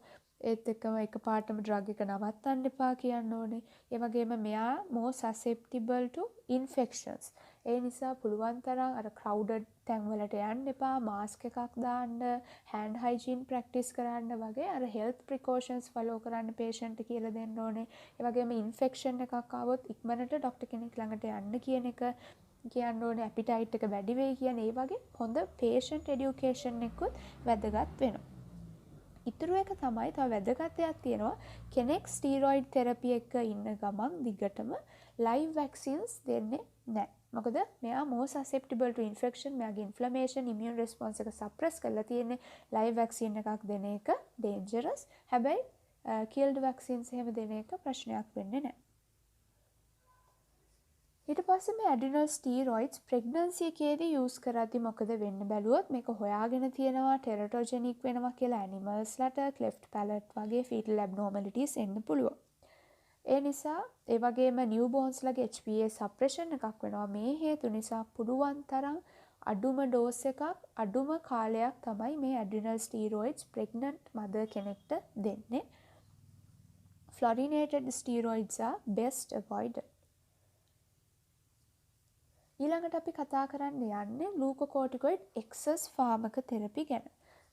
ඒත් එක්කම එකපාරටම drug එක නවත්තන්න එපා කියන්න ඕනේ. ඒ වගේම මෙයා more susceptible to infections. ඒ නිසා පුළුවන් තරම් අර crowded තැන්වලට යන්න එපා. mask එකක් දාන්න, hand hygiene practice කරන්න වගේ අර health precautions follow කරන්න patient කියලා දෙන්න ඕනේ. ඒ වගේම infection එකක් ආවොත් ඉක්මනට doctor කෙනෙක් ළඟට යන්න කියන එක කියන්න ඕනේ. appetite එක වැඩි වෙයි කියන ඒ වගේ හොඳ patient education එකකුත් වැදගත් වෙනවා. ඉතුරු එක තමයි තව වැදගත් දෙයක් තියෙනවා. කෙනෙක් ස්ටීරොයිඩ් තෙරපි එක ඉන්න ගමන් දිගටම live vaccines දෙන්නේ නැහැ. මොකද මෙයා more susceptible to infection. මෙයාගේ inflammation immune response එක suppress කරලා තියෙන්නේ. live vaccine එකක් දෙන එක dangerous. හැබැයි killed vaccines එහෙම දෙන එක ප්‍රශ්නයක් වෙන්නේ නැහැ. ඊට පස්සේ මේ ඇඩ්‍රිනල් ස්ටීරොයිඩ්ස් ප්‍රෙග්නන්සි එකේදී යූස් කරද්දී මොකද වෙන්න බැලුවොත් මේක හොයාගෙන තියෙනවා ටෙරටෝජෙනික් වෙනවා කියලා ඇනිමල්ස්ලට ක්ලෙෆ්ට් පැලට් වගේ ෆීටල් ඇබ්නෝමැලිටීස් එන්න පුළුවන්. ඒ නිසා ඒ වගේම නිව්බෝන්ස්ලගේ HPA සප්‍රෙෂන් එකක් වෙනවා. මේ හේතු නිසා පුළුවන් තරම් අඩුම ඩෝස් එකක් අඩුම කාලයක් තමයි මේ ඇඩ්‍රිනල් ස්ටීරොයිඩ්ස් ප්‍රෙග්නන්ට් මදර් කෙනෙක්ට දෙන්නේ. ෆ්ලොරිනේටඩ් ස්ටීරොයිඩ්ස් are best avoided. ඊළඟට අපි කතා කරන්න යන්නේ ග්ලූකෝකෝටිකොයිඩ් එක්සස් ෆාමක තෙරපි ගැන.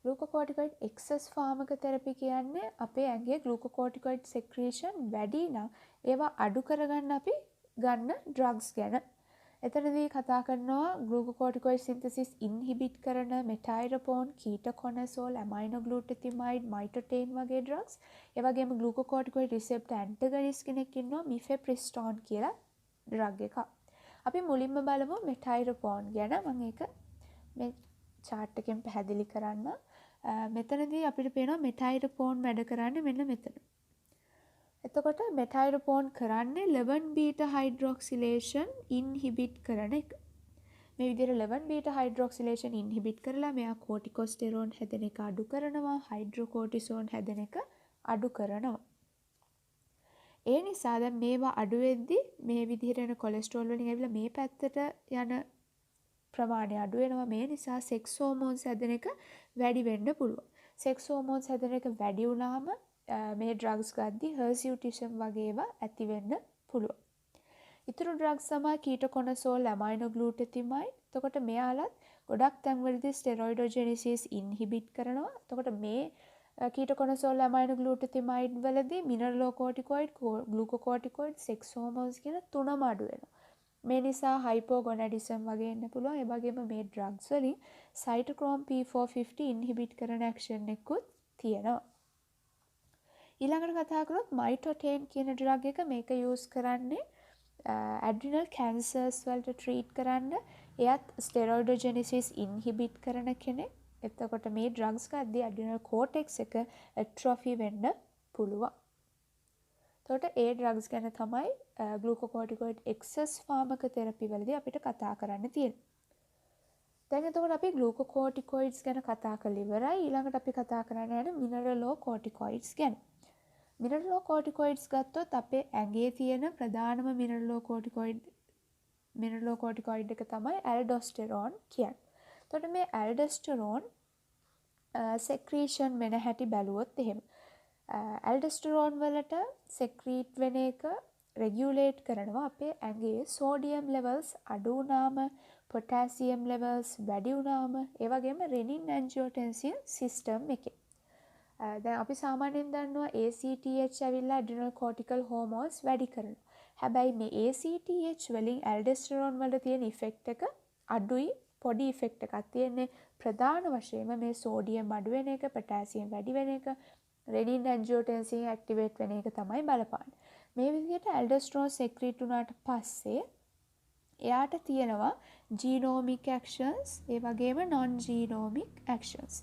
ග්ලූකෝකෝටිකොයිඩ් එක්සස් ෆාමක තෙරපි කියන්නේ අපේ ඇඟේ ග්ලූකෝකෝටිකොයිඩ් සෙක්‍රීෂන් වැඩි නම් ඒවා අඩු කරගන්න අපි ගන්න ඩ්‍රග්ස් ගැන. එතනදී කතා කරනවා ග්ලූකෝකෝටිකොයිඩ් සින්තසිස් ඉන්හිබිට් කරන මෙටයිරපෝන්, කීටකොනසෝල්, ඇමයිනෝග්ලූටතිමයිඩ්, මයිටොටේන් වගේ ඩ්‍රග්ස්. ඒ වගේම ග්ලූකෝකෝටිකොයිඩ් රිසෙප්ටර් ඇන්ටගනිස්ට් කෙනෙක් ඉන්නවා මිෆෙප්‍රිස්ටෝන් කියලා ඩ්‍රග් එකක්. අපි මුලින්ම බලමු මෙටයිරපෝන් ගැන. මම ඒක මේ chart එකෙන් පැහැදිලි කරන්න. මෙතනදී අපිට පේනවා මෙටයිරපෝන් වැඩ කරන්නේ මෙන්න මෙතන. එතකොට මෙටයිරපෝන් කරන්නේ 11 බීටා හයිඩ්‍රොක්සිලේෂන් ඉන්හිබිට් කරන එක. මේ විදිහට 11 බීටා හයිඩ්‍රොක්සිලේෂන් ඉන්හිබිට් කරලා මෙයා කෝටිකොස්ටෙරෝන් හැදෙන එක අඩු කරනවා, හයිඩ්‍රොකෝටිසෝන් හැදෙන එක අඩු කරනවා. ඒ නිසා දැන් මේවා අඩු වෙද්දි මේ විදිහට යන කොලෙස්ටරෝල් වලින් ඇවිල්ලා මේ පැත්තට යන ප්‍රමාණය අඩු වෙනවා. මේ නිසා සෙක්ස් හෝමෝන්ස් හැදෙන එක වැඩි වෙන්න පුළුවන්. සෙක්ස් හෝමෝන්ස් හැදෙන එක වැඩි වුණාම මේ ඩ්‍රග්ස් ගද්දි හර්සියුටිසම් වගේ ඒවා ඇති වෙන්න පුළුවන්. ඉතුරු ඩ්‍රග්ස් තමයි කීටකොනසෝල්, ඇමයිනෝග්ලූටතිමයිඩ්. එතකොට මෙයාලත් ගොඩක් තැන්වලදී ස්ටෙරොයිඩෝජෙනිසිස් ඉන්හිබිට් කරනවා. එතකොට මේ කීටකොනසෝල්, ඇමයිනෝග්ලූටතිමයිඩ් වලදී මිනරලෝකෝටිකොයිඩ්, ග්ලූකෝකෝටිකොයිඩ්, සෙක්ස් හෝමෝන්ස් කියන තුනම අඩු වෙනවා. මේ නිසා හයිපෝගොනැඩිසම් වගේ එන්න පුළුවන්. ඒ වගේම මේ ඩ්‍රග්ස් වලින් සයිටෝක්‍රෝම් P450 ඉන්හිබිට් කරන ඇක්ෂන් එකකුත් තියෙනවා. ඊළඟට කතා කරොත් මයිටොටේන් කියන ඩ්‍රග් එක මේක යූස් කරන්නේ ඇඩ්‍රිනල් කැන්සර්ස් වලට ට්‍රීට් කරන්න. එයත් ස්ටෙරොයිඩෝජෙනිසිස් ඉන්හිබිට් කරන කෙනෙක්. එතකොට මේ ඩ්‍රග්ස් ගද්දී ඇඩ්‍රිනල් කෝටෙක්ස් එක ඇට්‍රොෆි වෙන්න පුළුවන්. එතකොට ඒ ඩ්‍රග්ස් ගැන තමයි ග්ලූකෝකෝටිකොයිඩ් එක්සස් ෆාමක තෙරපි වලදී අපිට කතා කරන්න තියෙන්නේ. දැන් එතකොට අපි ග්ලූකෝකෝටිකොයිඩ්ස් ගැන කතා කරලා ඉවරයි. ඊළඟට අපි කතා කරන්න යන්නේ මිනරලෝකෝටිකොයිඩ්ස් ගැන. මිනරලෝකෝටිකොයිඩ්ස් ගත්තොත් අපේ ඇඟේ තියෙන ප්‍රධානම මිනරලෝකෝටිකොයිඩ් එක තමයි ඇල්ඩෝස්ටෙරෝන් කියන්නේ. එතකොට මේ ඇල්ඩෝස්ටෙරෝන් සෙක්‍රීෂන් වෙන හැටි බැලුවොත් එහෙම ඇල්ඩෝස්ටෙරෝන් වලට සෙක්‍රීට් වෙන එක රෙගියුලේට් කරනවා අපේ ඇඟේ සෝඩියම් ලෙවල්ස් අඩු වුණාම, පොටෑසියම් ලෙවල්ස් වැඩි වුණාම ඒ වගේම රෙනින් ඇන්ජියෝටෙන්සින් සිස්ටම් එකේ. දැන් අපි සාමාන්‍යයෙන් දන්නවා ACTH ඇවිල්ලා ඇඩ්‍රිනල් කෝටිකල් හෝමෝන්ස් වැඩි කරනවා. හැබැයි මේ ACTH වලින් ඇල්ඩෝස්ටරෝන් වල තියෙන ඉෆෙක්ට් එක අඩුයි, පොඩි ඉෆෙක්ට් එකක් තියෙන්නේ. ප්‍රධාන වශයෙන්ම මේ සෝඩියම් අඩු වෙන එක, පොටෑසියම් වැඩි වෙන එක, රෙනින් ඇන්ජියෝටෙන්සින් ඇක්ටිවේට් වෙන එක තමයි බලපාන්නේ. මේ විදිහට ඇල්ඩෝස්ටරෝන් සෙක්‍රීට් වුණාට පස්සේ එයාට තියෙනවා ජීනෝමික් ඇක්ෂන්ස්, ඒ වගේම නොන් ජීනෝමික් ඇක්ෂන්ස්.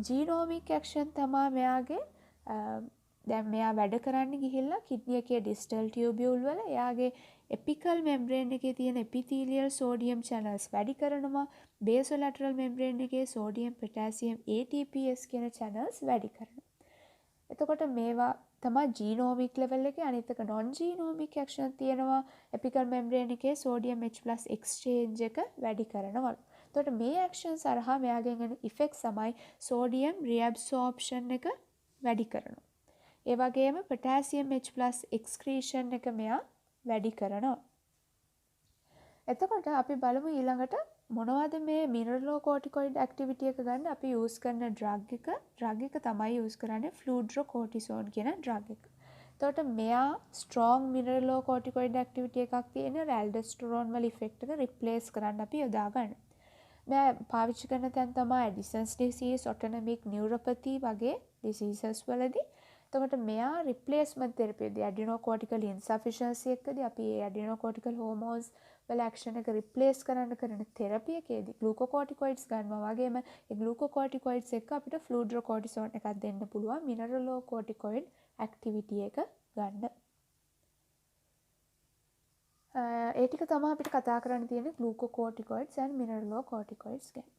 ජීනෝමික් ඇක්ෂන් තමයි මෙයාගේ දැන් මෙයා වැඩ කරන්න ගිහිල්ලා කිඩ්නි එකේ ඩිස්ටල් ටියුබියුල් වල එයාගේ එපිකල් මෙම්බ්‍රේන් එකේ තියෙන එපිතීලියල් සෝඩියම් චැනල්ස් වැඩි කරනවා. බේසෝලැටරල් මෙම්බ්‍රේන් එකේ සෝඩියම් පොටෑසියම් ATPase කියන චැනල්ස් වැඩි කරනවා. එතකොට මේවා තමයි ජීනෝමික් ලෙවල් එකේ. අනිත් එක නොන් ජීනෝමික් ඇක්ෂන් තියෙනවා. එපිකල් මෙම්බ්‍රේන් එකේ සෝඩියම් H+ එක්ස්චේන්ජ් එක වැඩි කරනවලු. එතකොට මේ ඇක්ෂන්ස් හරහා මෙයාගෙන් එන ඉෆෙක්ට්ස් තමයි සෝඩියම් රිඇබ්සෝප්ෂන් එක වැඩි කරනවා. ඒ වගේම පොටෑසියම් H+ එක්ස්ක්‍රීෂන් එක මෙයා වැඩි කරනවා. එතකොට අපි බලමු ඊළඟට මොනවද මේ මිනරලෝකෝටිකොයිඩ් ඇක්ටිවිටි එක ගන්න අපි යූස් කරන ඩ්‍රග් එක. ඩ්‍රග් එක තමයි යූස් කරන්නේ ෆ්ලූඩ්‍රෝකෝටිසෝන් කියන ඩ්‍රග් එක. එතකොට මෙයා ස්ට්‍රෝං මිනරලෝකෝටිකොයිඩ් ඇක්ටිවිටි එකක් තියෙන ඇල්ඩෝස්ටරෝන් වල ඉෆෙක්ට් එක රිප්ලේස් කරන්න අපි යොදා ගන්න. මෙයා පාවිච්චි කරන තැන් තමයි ඇඩිසන්ස් ඩිසීස්, ඔටොනමික් නියුරොපැති වගේ ඩිසීසස් වලදී. එතකොට මෙයා රිප්ලේස්මන්ට් තෙරපියදී ඇඩ්‍රිනෝකෝටිකල් ඉන්සෆිෂන්සි එකදී අපි ඒ ඇඩ්‍රිනෝකෝටිකල් හෝමෝන්ස් වල ඇක්ෂන් එක රිප්ලේස් කරන්න කරන තෙරපි එකේදී ග්ලූකෝකෝටිකොයිඩ්ස් ගන්නවා වගේම ඒ ග්ලූකෝකෝටිකොයිඩ්ස් එක්ක අපිට ෆ්ලූඩ්‍රෝකෝටිසෝන් එකක් දෙන්න පුළුවන් මිනරලෝකෝටිකොයිඩ් ඇක්ටිවිටි එක ගන්න. ඒ ටික තමයි අපිට කතා කරන්න තියෙන්නේ ග්ලූකෝකෝටිකොයිඩ්ස් and මිනරලෝකෝටිකොයිඩ්ස් ගැන.